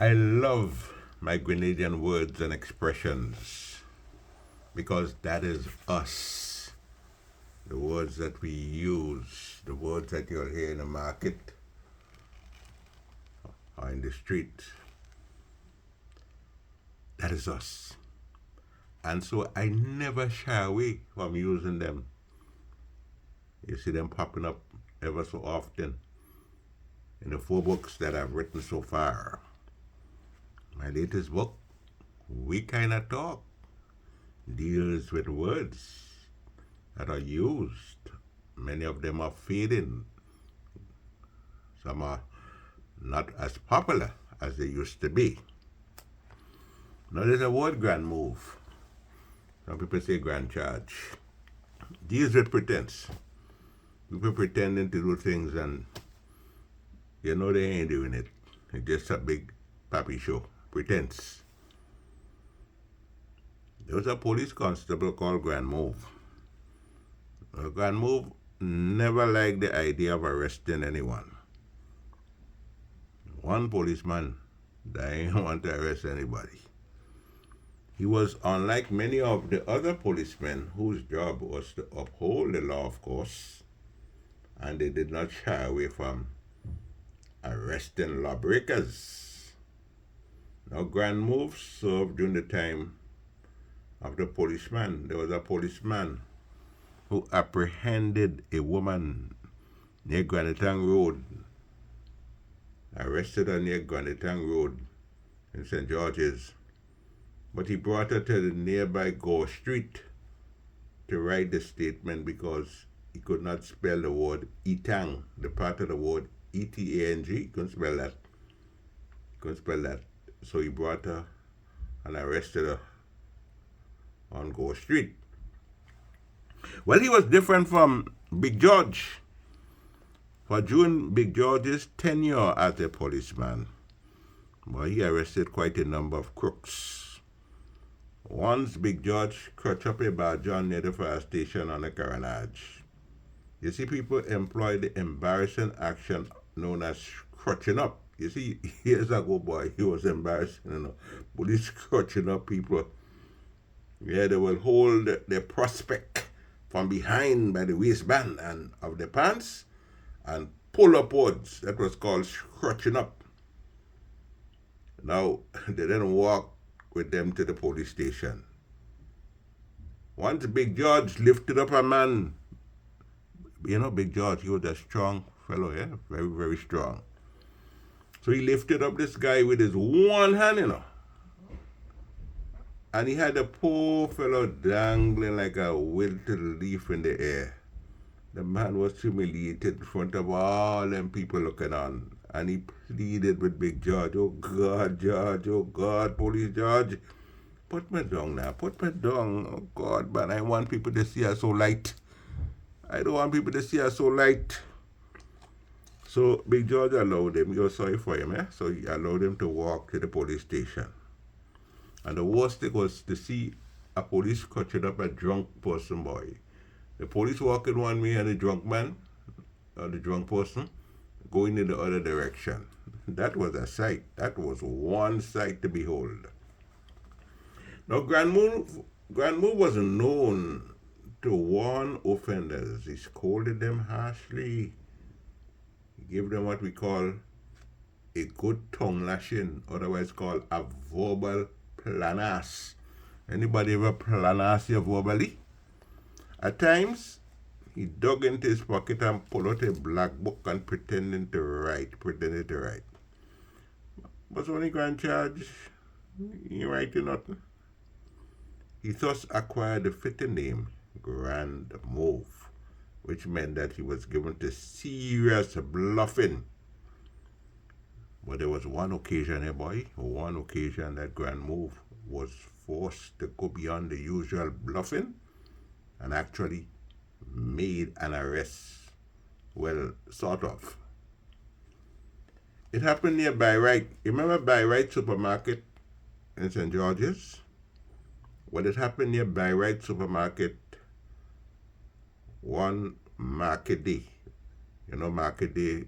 I love my Grenadian words and expressions because that is us. The words that we use, the words that you'll hear in the market or in the street, that is us. And so I never shy away from using them. You see them popping up ever so often in the 4 books that I've written so far. My latest book, We Kinda Talk, deals with words that are used. Many of them are fading. Some are not as popular as they used to be. Now there's a word GRANDMOVE. Some people say grand charge. Deals with pretense. People pretending to do things and you know they ain't doing it. It's just a big pappy show. Pretense. There was a police constable called GRANDMOVE. GRANDMOVE never liked the idea of arresting anyone. One policeman that didn't want to arrest anybody. He was unlike many of the other policemen whose job was to uphold the law, of course, and they did not shy away from arresting lawbreakers. Now, GRANDMOVE served during the time of the policeman. There was a policeman who apprehended a woman near GRENADIAN Road, arrested her near GRENADIAN Road in St. George's, but he brought her to the nearby Gore Street to write the statement because he could not spell the word etang, the part of the word etang. He couldn't spell that. So he brought her and arrested her on Gore Street. Well, he was different from Big George. For during Big George's tenure as a policeman, well, he arrested quite a number of crooks. Once Big George crutched up a bargeon near the fire station on a carronage. You see, people employ the embarrassing action known as crutching up. You see, years ago, boy, he was embarrassing, Police crutching up people. Yeah, they will hold the prospect from behind by the waistband and of the pants and pull upwards. That was called crutching up. Now, they didn't walk with them to the police station. Once Big George lifted up a man, Big George, he was a strong fellow, yeah, very, very strong. So he lifted up this guy with his one hand, and he had the poor fellow dangling like a wilted leaf in the air. The man was humiliated in front of all them people looking on. And he pleaded with Big George, "Oh God, George, oh God, Police George, put me down now, put me down. Oh God, man, I want people to see us so light. I don't want people to see us so light." So Big George allowed him, he was sorry for him, so he allowed him to walk to the police station. And the worst thing was to see a police catching up a drunk person, boy. The police walking one way and the drunk man, or the drunk person, going in the other direction. That was a sight. That was one sight to behold. Now, GRANDMOVE was known to warn offenders. He scolded them harshly. He gave them what we call a good tongue lashing, otherwise called a verbal planas. Anybody ever planas you verbally? At times, he dug into his pocket and pulled out a black book and pretended to write. But when he grand charge, he writing nothing. He thus acquired the fitting name GRANDMOVE, which meant that he was given to serious bluffing. But there was one occasion, that GRANDMOVE was forced to go beyond the usual bluffing and actually made an arrest. Well, sort of. It happened near Bayreuth. You remember Bayreuth Supermarket in St. George's? Well, it happened near Bayreuth Supermarket one market day. Market day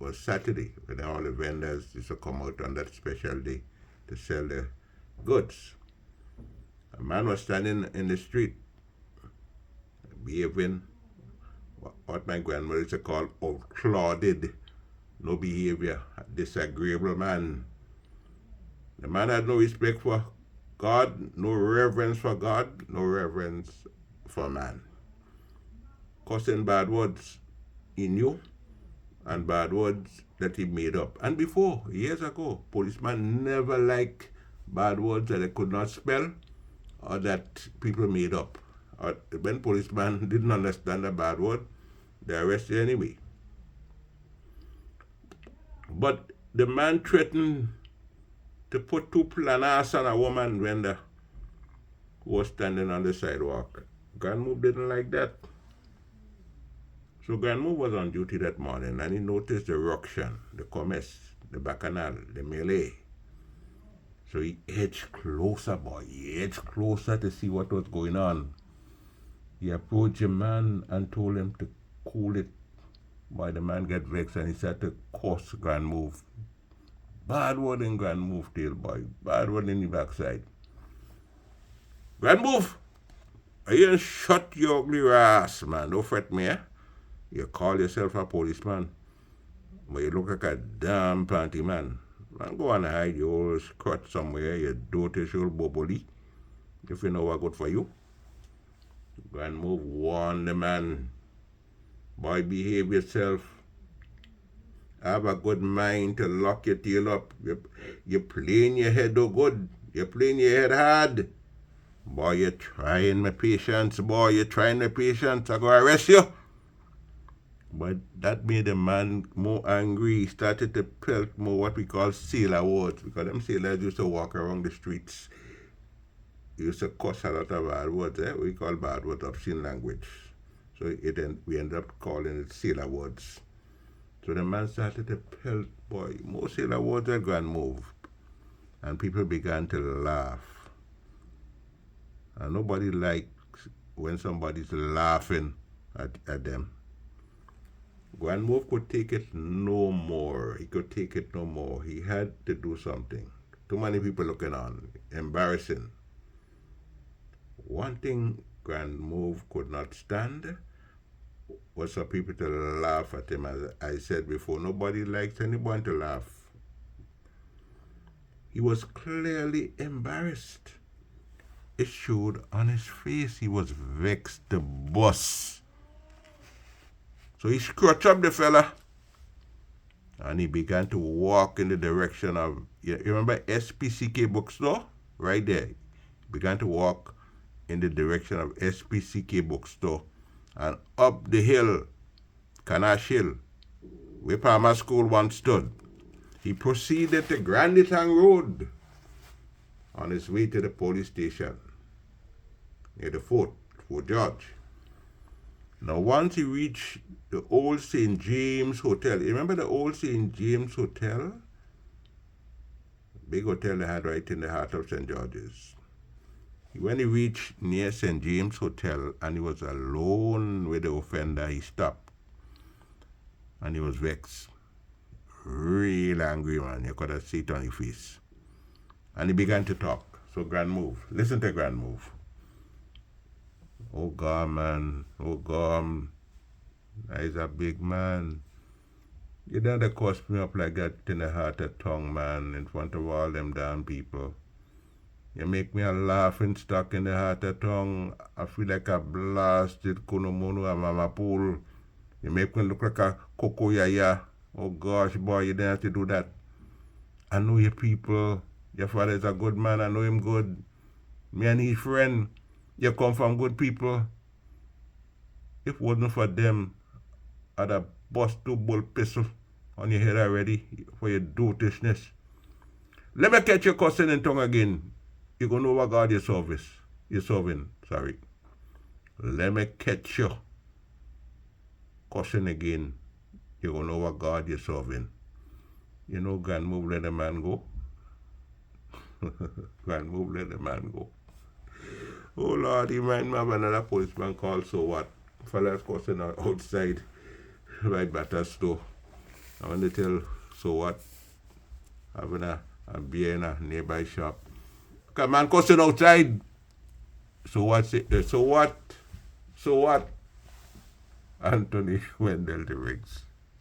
was Saturday, when all the vendors used to come out on that special day to sell their goods. A man was standing in the street, behaving what my grandmother used to call outclauded, no behavior, disagreeable man. The man had no respect for God, no reverence for God, no reverence for man. Cussing bad words he knew and bad words that he made up. And before, years ago, policemen never liked bad words that they could not spell or that people made up. Or when policemen didn't understand a bad word, they arrested anyway. But the man threatened to put 2 planares on a woman vendor who was standing on the sidewalk. GRANDMOVE didn't like that. So GRANDMOVE was on duty that morning and he noticed the ruction, the commerce, the bacchanal, the melee. So he edged closer, boy. He edged closer to see what was going on. He approached the man and told him to cool it. Boy, the man got vexed and he started to curse GRANDMOVE. Bad word in GRANDMOVE tail, boy. Bad word in the backside. GRANDMOVE, I ain't shut your ugly ass, man. Don't fret me, eh? You call yourself a policeman, but you look like a damn panty man. Man, go and hide your old skirt somewhere, you dotish old boboli, if you know what good for you. GRANDMOVE warned the man, boy, behave yourself. Have a good mind to lock your tail up. You're playing your head though good. You're playing your head hard. Boy, you're trying my patience. Boy, you're trying my patience. I'm going to arrest you. But that made the man more angry. He started to pelt more what we call sailor words, because them sailors used to walk around the streets. He used to cuss a lot of bad words. We call bad words obscene language. So we ended up calling it sailor words. So the man started to pelt, boy, more sailor words at GRANDMOVE. And people began to laugh. And nobody likes when somebody's laughing at them. GRANDMOVE could take it no more. He could take it no more. He had to do something. Too many people looking on. Embarrassing. One thing GRANDMOVE could not stand was for people to laugh at him. As I said before, nobody likes anyone to laugh. He was clearly embarrassed. It showed on his face. He was vexed to bust. So he scratched up the fella and he began to walk in the direction of, you remember SPCK bookstore? Right there. He began to walk in the direction of SPCK bookstore and up the hill, Canash Hill, where Palmer School once stood. He proceeded to GRENADIAN Road on his way to the police station near the Fort George. Now, once he reached the old St. James Hotel, you remember the old St. James Hotel? Big hotel they had right in the heart of St. George's. When he reached near St. James Hotel and he was alone with the offender, he stopped. And he was vexed. Real angry, man. You could have seen it on his face. And he began to talk. So GRANDMOVE, listen to GRANDMOVE. Oh God, man. Oh God. He's a big man. You don't cost me up like that in the heart of tongue, man, in front of all them damn people. You make me a laughing stock in the heart of tongue. I feel like a blasted kunomono and mama pool. You make me look like a coco yaya. Oh gosh, boy, you didn't have to do that. I know your people. Your father is a good man. I know him good. Me and his friend. You come from good people. If it wasn't for them, I'd have bust 2 bull pistol on your head already for your dotishness. Let me catch you cussing in tongue again. You gonna know what God you're serving. Sorry. Let me catch you cussing again. You gonna know what God you're serving. You know, GRANDMOVE let the man go. GRANDMOVE let the man go. Oh Lord, he might have another policeman called, so what? Fellas cussing outside by Batter store. I want to tell, so what, having a beer in a nearby shop. Because man cussing outside. So what's it? So what? So what? Anthony Wendell the Riggs.